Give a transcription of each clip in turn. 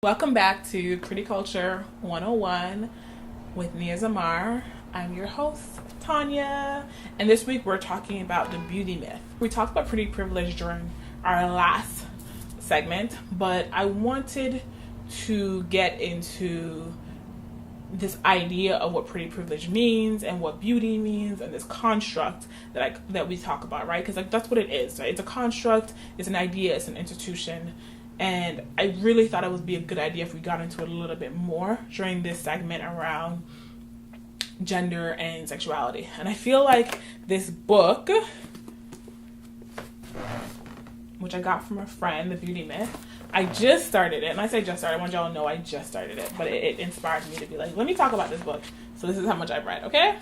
Welcome back to Pretty Culture 101 with Nia Zamar. I'm your host, Tanya, and this week we're talking about the beauty myth. We talked about pretty privilege during our last segment, but I wanted to get into this idea of what pretty privilege means and what beauty means and this construct that we talk about, right? Because that's what it is, right? It's a construct, it's an idea, it's an institution. And I really thought it would be a good idea if we got into it a little bit more during this segment around gender and sexuality. And I feel like this book, which I got from a friend, The Beauty Myth, I just started it. And I say just started, I want y'all to know I just started it. But it inspired me to be like, let me talk about this book. So this is how much I've read, okay?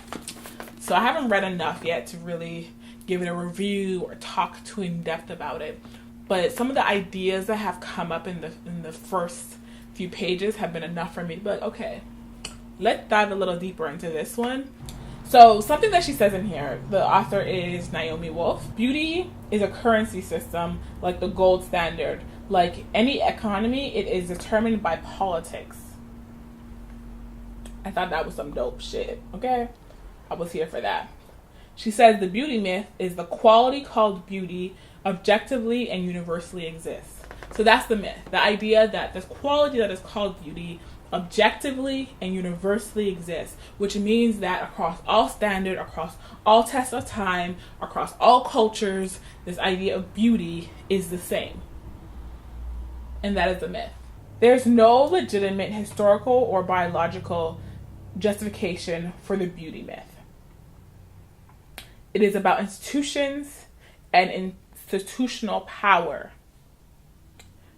So I haven't read enough yet to really give it a review or talk too in depth about it. But some of the ideas that have come up in the first few pages have been enough for me to be like, okay, let's dive a little deeper into this one. So something that she says in here, the author is Naomi Wolf. Beauty is a currency system like the gold standard. Like any economy, it is determined by politics. I thought that was some dope shit, okay? I was here for that. She says the beauty myth is the quality called beauty objectively and universally exists. So that's the myth. The idea that this quality that is called beauty objectively and universally exists, which means that across all standard, across all tests of time, across all cultures, this idea of beauty is the same. And that is a myth. There's no legitimate historical or biological justification for the beauty myth. It is about institutions and institutional power.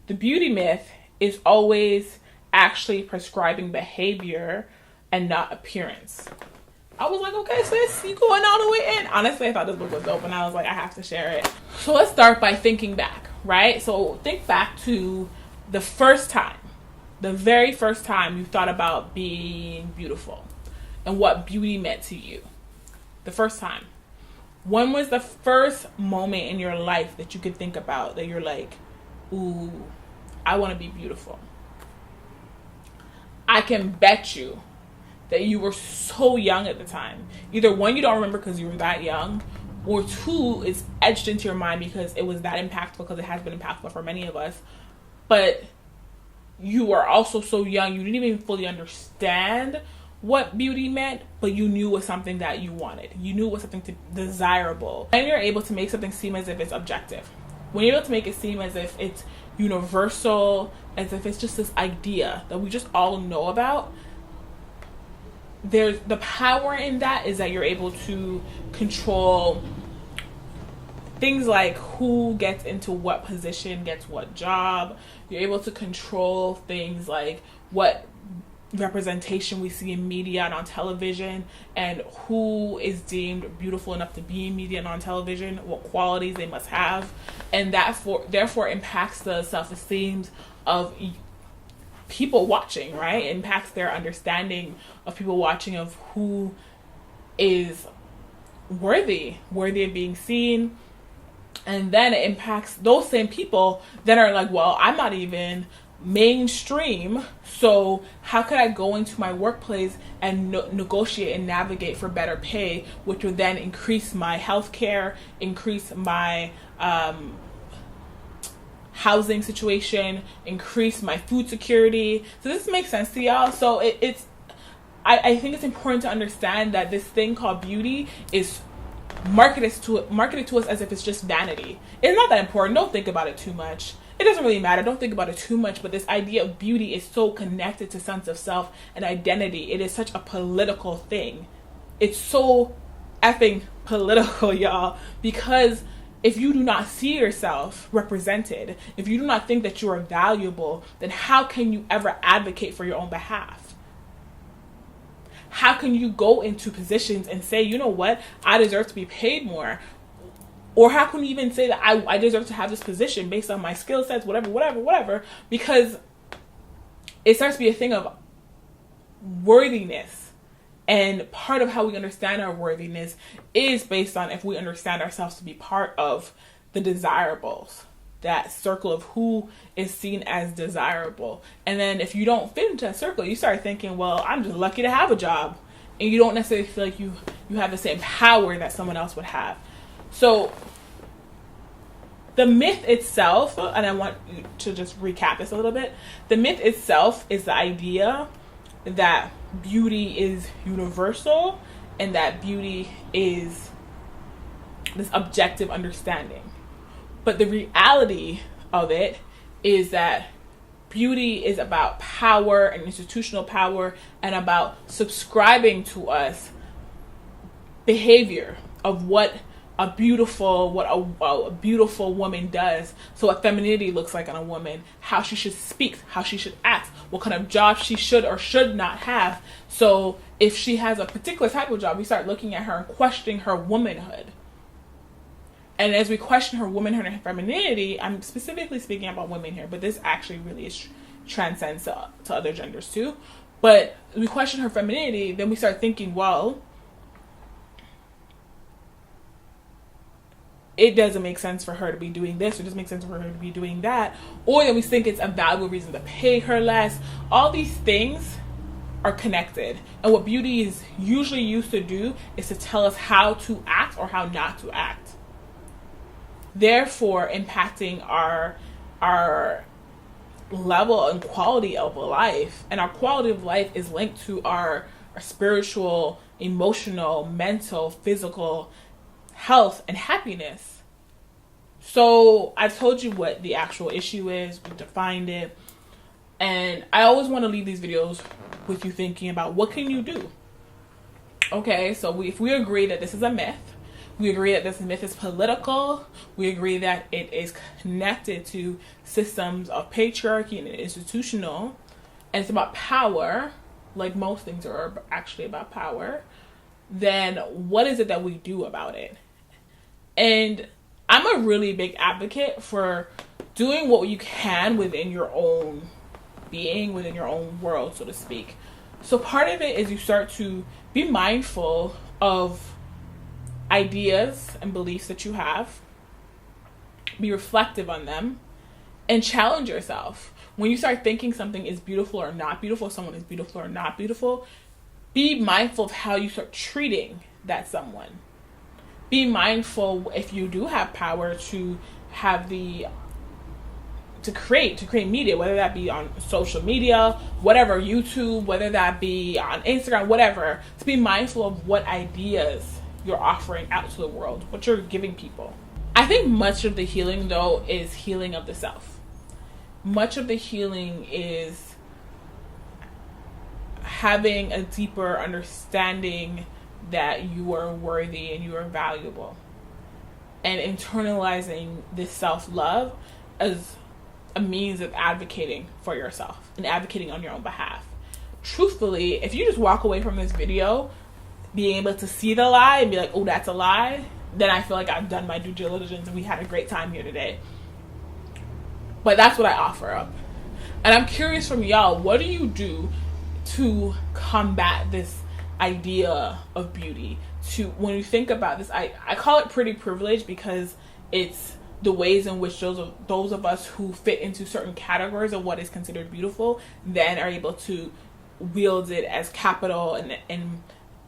The beauty myth is always actually prescribing behavior and not appearance. I was like, okay, sis, you going all the way in. Honestly, I thought this book was dope and I was like, I have to share it. So let's start by thinking back, right? So think back to the first time, the very first time you thought about being beautiful and what beauty meant to you. The first time. When was the first moment in your life that you could think about that you're like, ooh, I want to be beautiful? I can bet you that you were so young at the time. Either one, you don't remember because you were that young, or two, it's etched into your mind because it was that impactful, because it has been impactful for many of us. But you were also so young, you didn't even fully understand what beauty meant, but you knew it was something that you wanted. You knew it was something desirable. And you're able to make something seem as if it's objective. When you're able to make it seem as if it's universal, as if it's just this idea that we just all know about, there's the power in that is that you're able to control things like who gets into what position, gets what job. You're able to control things like what representation we see in media and on television, and who is deemed beautiful enough to be in media and on television, what qualities they must have, and that therefore impacts the self-esteem of people watching, right? It impacts their understanding of people watching of who is worthy of being seen. And then it impacts those same people that are like, well, I'm not even mainstream, so how could I go into my workplace and negotiate and navigate for better pay, which would then increase my health care, increase my housing situation, increase my food security. So this makes sense to y'all. So I think it's important to understand that this thing called beauty is marketed to us as if it's just vanity. It's not that important. Don't think about it too much. It doesn't really matter. Don't think about it too much. But this idea of beauty is so connected to sense of self and identity. It is such a political thing. It's so effing political, y'all. Because if you do not see yourself represented, if you do not think that you are valuable, then how can you ever advocate for your own behalf? How can you go into positions and say, you know what, I deserve to be paid more? Or how can you even say that I deserve to have this position based on my skill sets, whatever, because it starts to be a thing of worthiness. And part of how we understand our worthiness is based on if we understand ourselves to be part of the desirables. that circle of who is seen as desirable. And then if you don't fit into that circle, you start thinking, well, I'm just lucky to have a job. And you don't necessarily feel like you have the same power that someone else would have. So the myth itself, and I want you to just recap this a little bit. The myth itself is the idea that beauty is universal and that beauty is this objective understanding. But the reality of it is that beauty is about power and institutional power and about subscribing to us behavior of what a beautiful woman does. So what femininity looks like in a woman, how she should speak, how she should act, what kind of job she should or should not have. So if she has a particular type of job, we start looking at her and questioning her womanhood. And as we question her womanhood and her femininity, I'm specifically speaking about women here, but this actually really transcends to other genders too. But we question her femininity, then we start thinking, well, it doesn't make sense for her to be doing this, or it doesn't make sense for her to be doing that. Or then we think it's a valuable reason to pay her less. All these things are connected. And what beauty is usually used to do is to tell us how to act or how not to act. Therefore, impacting our level and quality of life. And our quality of life is linked to our spiritual, emotional, mental, physical health and happiness. So I told you what the actual issue is. We defined it. And I always want to leave these videos with you thinking about what can you do? Okay, so if we agree that this is a myth, we agree that this myth is political, we agree that it is connected to systems of patriarchy and institutional, and it's about power, like most things are actually about power, then what is it that we do about it? And I'm a really big advocate for doing what you can within your own being, within your own world, so to speak. So part of it is you start to be mindful of ideas and beliefs that you have, be reflective on them, and challenge yourself. When you start thinking something is beautiful or not beautiful, someone is beautiful or not beautiful, be mindful of how you start treating that someone. Be mindful, if you do have power, to have to create media, whether that be on social media, whatever, YouTube, whether that be on Instagram, whatever, to be mindful of what ideas you're offering out to the world, what you're giving people. I think much of the healing, though, is healing of the self. Much of the healing is having a deeper understanding that you are worthy and you are valuable, and internalizing this self-love as a means of advocating for yourself and advocating on your own behalf. Truthfully, if you just walk away from this video being able to see the lie and be like, oh, that's a lie, then I feel like I've done my due diligence and we had a great time here today. But that's what I offer up. And I'm curious from y'all, what do you do to combat this idea of beauty? To when you think about this, I call it pretty privilege, because it's the ways in which those of us who fit into certain categories of what is considered beautiful then are able to wield it as capital,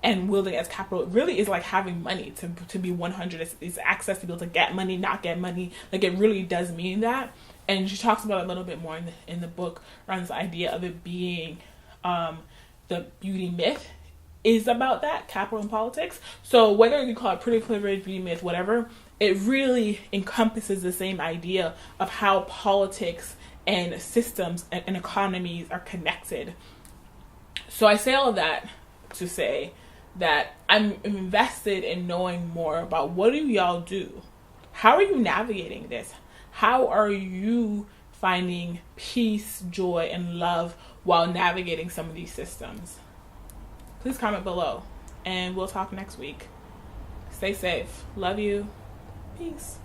and wielding as capital really is like having money. To be 100, it's access to be able to get money, not get money. Like, it really does mean that. And she talks about it a little bit more in the book around this idea of it being the beauty myth is about that, capital and politics. So whether you call it pretty privilege, beauty myth, whatever, it really encompasses the same idea of how politics and systems and economies are connected. So I say all of that to say that I'm invested in knowing more about what do y'all do? How are you navigating this? How are you finding peace, joy, and love while navigating some of these systems? Please comment below, and we'll talk next week. Stay safe. Love you. Peace.